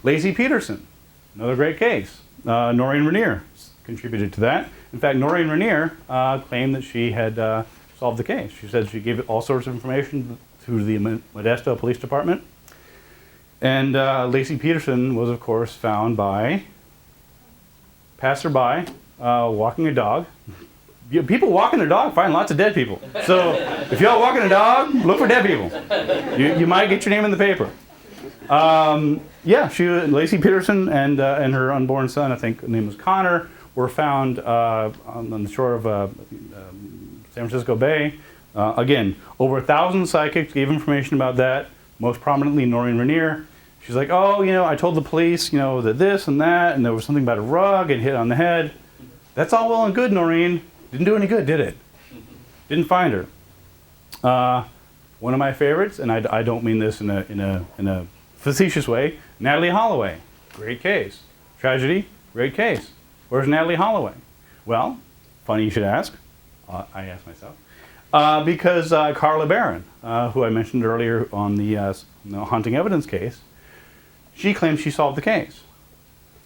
Lacey Peterson, another great case. Noreen Rainier contributed to that. In fact, Noreen Rainier claimed that she had solved the case. She said she gave all sorts of information to the Modesto Police Department. And Lacey Peterson was, of course, found by passerby walking a dog. People walking their dog find lots of dead people. So if y'all walking a dog, look for dead people. You might get your name in the paper. Yeah, Lacey Peterson and her unborn son, I think his name was Connor, were found on the shore of San Francisco Bay. Again, over 1,000 psychics gave information about that, most prominently Noreen Rainier. She's like, oh, I told the police, that this and that, and there was something about a rug and hit on the head. That's all well and good, Noreen. Didn't do any good, did it? Didn't find her. One of my favorites, and I don't mean this in a facetious way, Natalie Holloway. Great case. Tragedy, great case. Where's Natalie Holloway? Well, funny you should ask. I asked myself. Because Carla Barron, who I mentioned earlier on the haunting evidence case, she claims she solved the case.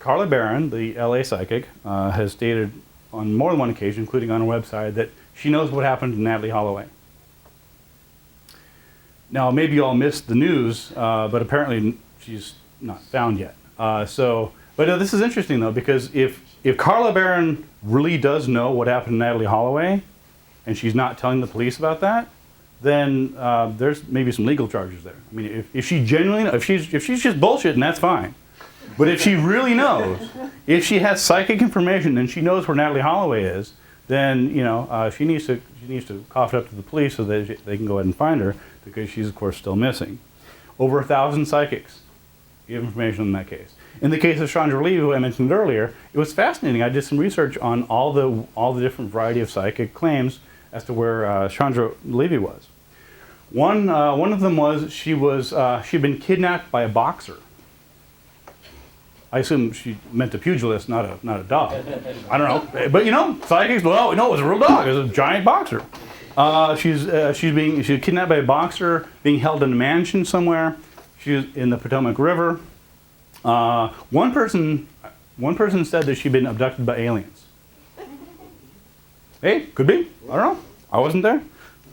Carla Barron, the LA psychic, has stated on more than one occasion, including on her website, that she knows what happened to Natalie Holloway. Now, maybe you all missed the news, but apparently she's not found yet. But this is interesting, though, because if Carla Barron really does know what happened to Natalie Holloway, and she's not telling the police about that, then there's maybe some legal charges there. I mean, if she genuinely, if she's just bullshitting, that's fine. But if she really knows, if she has psychic information and she knows where Natalie Holloway is, then she needs to cough it up to the police so that they can go ahead and find her, because she's of course still missing. Over 1,000 psychics gave information in that case. In the case of Chandra Levy, who I mentioned earlier, it was fascinating. I did some research on all the different variety of psychic claims as to where Chandra Levy was. One of them was she'd been kidnapped by a boxer. I assume she meant a pugilist, not a dog. I don't know, but psychics. Well, no, it was a real dog. It was a giant boxer. She's kidnapped by a boxer, being held in a mansion somewhere. She was in the Potomac River. One person said that she'd been abducted by aliens. Hey, could be. I don't know. I wasn't there.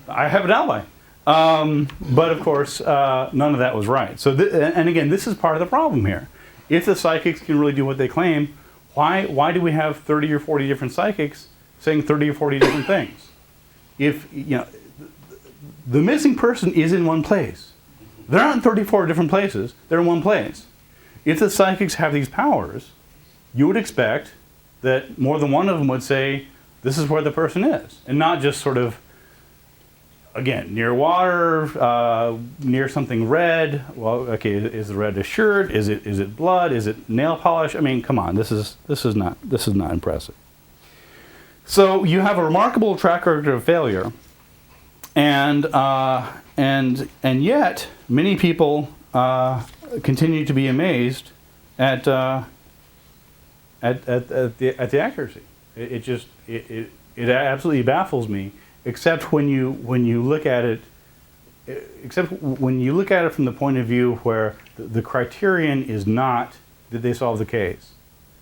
I have an alibi. But of course, none of that was right. So, and again, this is part of the problem here. If the psychics can really do what they claim, why do we have 30 or 40 different psychics saying 30 or 40 different things? If the missing person is in one place, they're not in 34 different places. They're in one place. If the psychics have these powers, you would expect that more than one of them would say, this is where the person is, and not just sort of, again, near water, near something red. Well, okay, is the red a shirt? Is it blood? Is it nail polish? I mean, come on, this is not impressive. So you have a remarkable track record of failure, and yet many people continue to be amazed at the accuracy. It absolutely baffles me. Except when you look at it, from the point of view where the criterion is not did they solve the case.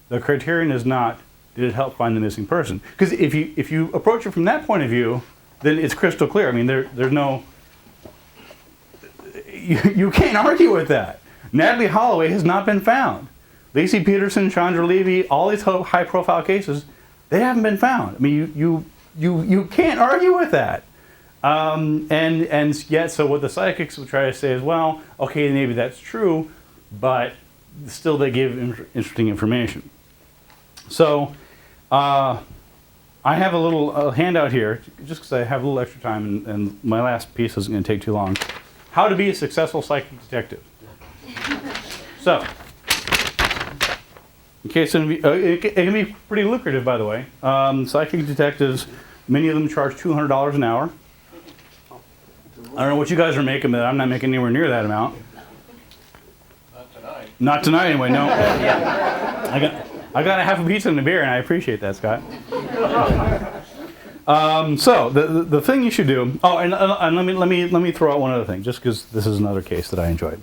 The criterion is not did it help find the missing person. Because if you approach it from that point of view, then it's crystal clear. I mean, there's no you can't argue with that. Natalie Holloway has not been found. Lacey Peterson, Chandra Levy, all these high-profile cases, they haven't been found. I mean, you can't argue with that. And yet, so what the psychics would try to say is, well, okay, maybe that's true, but still they give interesting information. So I have a little handout here, just because I have a little extra time, and my last piece isn't going to take too long. How to be a successful psychic detective. So, in case it can be pretty lucrative, by the way. Psychic detectives, many of them charge $200 an hour. I don't know what you guys are making, but I'm not making anywhere near that amount. Not tonight. Not tonight, anyway. No. I got a half a pizza and a beer, and I appreciate that, Scott. So the thing you should do. Oh, and let me throw out one other thing, just because this is another case that I enjoyed.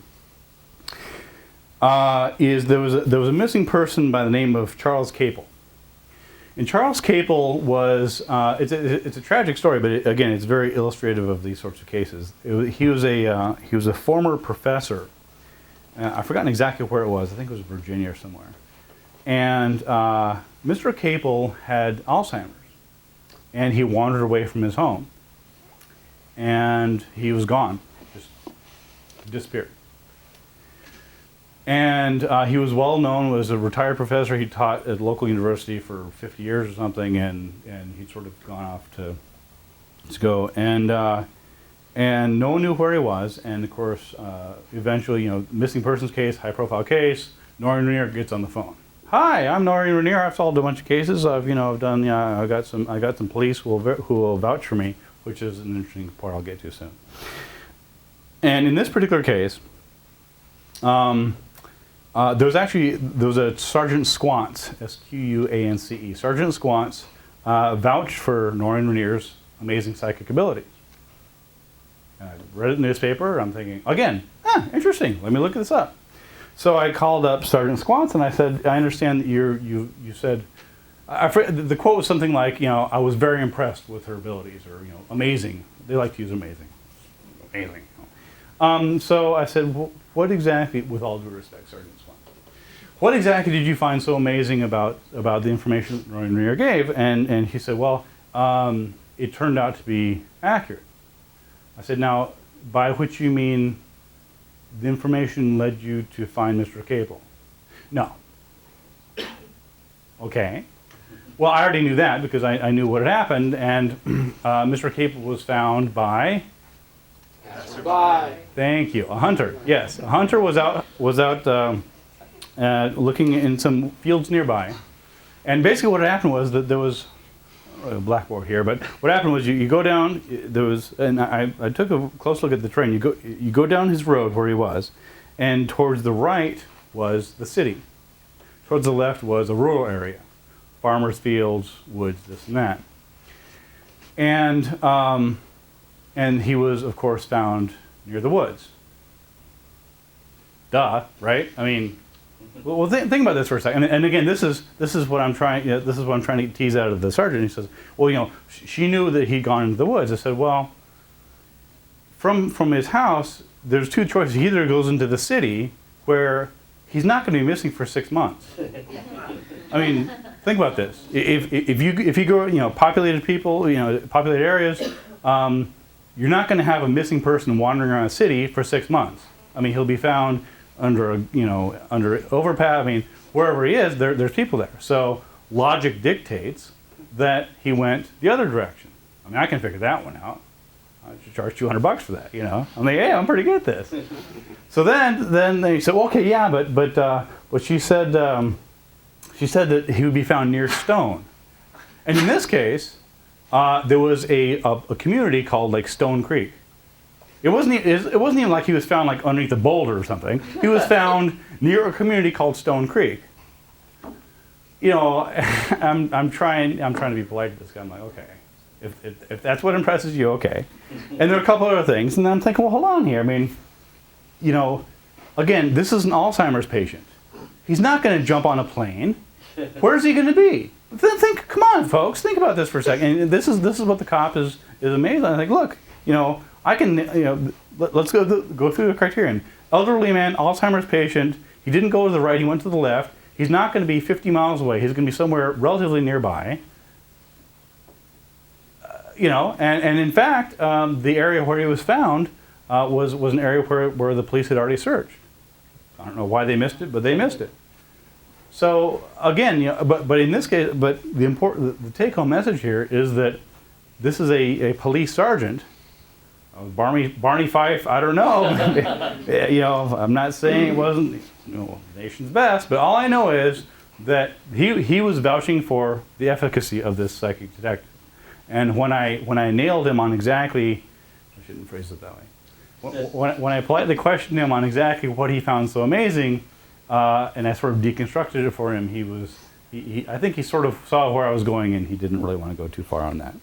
is there was a missing person by the name of Charles Capel. And Charles Capel was, it's a tragic story, but again, it's very illustrative of these sorts of cases. He was a former professor. I've forgotten exactly where it was. I think it was Virginia or somewhere. And Mr. Capel had Alzheimer's, and he wandered away from his home. And he was gone, just disappeared. And he was well known as a retired professor. He taught at a local university for 50 years or something, and he'd sort of gone off to go. And no one knew where he was. And of course, eventually, missing persons case, high-profile case. Noreen Rainier gets on the phone. Hi, I'm Noreen Rainier. I've solved a bunch of cases. I've done. I got some police who will vouch for me, which is an interesting part I'll get to soon. And in this particular case. There was a Sergeant Squance, S-Q-U-A-N-C-E. Sergeant Squance vouched for Noreen Rainier's amazing psychic abilities. I read it in the newspaper. I'm thinking, again, interesting. Let me look this up. So I called up Sergeant Squance and I said, I understand that you said, the quote was something like, I was very impressed with her abilities, or amazing. They like to use amazing. Amazing. So I said, what exactly, with all due respect, Sergeant Squance, what exactly did you find so amazing about the information that Noreen Rainier gave? And he said, well, it turned out to be accurate. I said, now, by which you mean the information led you to find Mr. Capel? No. Okay. Well, I already knew that because I knew what had happened, and Mr. Capel was found by... Thank you. A hunter. Yes, a hunter was out looking in some fields nearby, and basically what happened was that there was a blackboard here, but what happened was you go down. There was, and I took a close look at the terrain. You go down his road where he was, and towards the right was the city. Towards the left was a rural area, farmers' fields, woods, this and that, and he was, of course, found near the woods. Duh, right? I mean, well, think about this for a second. And again, this is what I'm trying. This is what I'm trying to tease out of the sergeant. He says, well, she knew that he'd gone into the woods. I said, well, from his house, there's two choices. He either goes into the city, where he's not going to be missing for 6 months. I mean, think about this. If you go, populated people, populated areas. You're not going to have a missing person wandering around a city for 6 months. I mean, he'll be found under overpass. I mean, wherever he is, there's people there. So logic dictates that he went the other direction. I mean, I can figure that one out. I should charge $200 for that. I'm like, hey, I'm pretty good at this. So then they said, well, okay, yeah, but she said that he would be found near Stone, and in this case. There was a community called like Stone Creek. It wasn't even like he was found like underneath a boulder or something. He was found near a community called Stone Creek. I'm trying to be polite to this guy. I'm like, okay, if that's what impresses you, okay. And there are a couple other things, and then I'm thinking, well, hold on here. I mean, again, this is an Alzheimer's patient. He's not going to jump on a plane. Where's he going to be? Come on, folks, think about this for a second. And this is what the cop is amazed. I'm like, look, I can, let's go through the criterion. Elderly man, Alzheimer's patient. He didn't go to the right. He went to the left. He's not going to be 50 miles away. He's going to be somewhere relatively nearby. And in fact, the area where he was found was an area where the police had already searched. I don't know why they missed it, but they missed it. So again, but in this case, the take-home message here is that this is a police sergeant, Barney Fife. I don't know. I'm not saying it wasn't the nation's best, but all I know is that he was vouching for the efficacy of this psychic detective. And when I nailed him on exactly, I shouldn't phrase it that way. When I politely questioned him on exactly what he found so amazing. And I sort of deconstructed it for him. I think he sort of saw where I was going, and he didn't really want to go too far on that.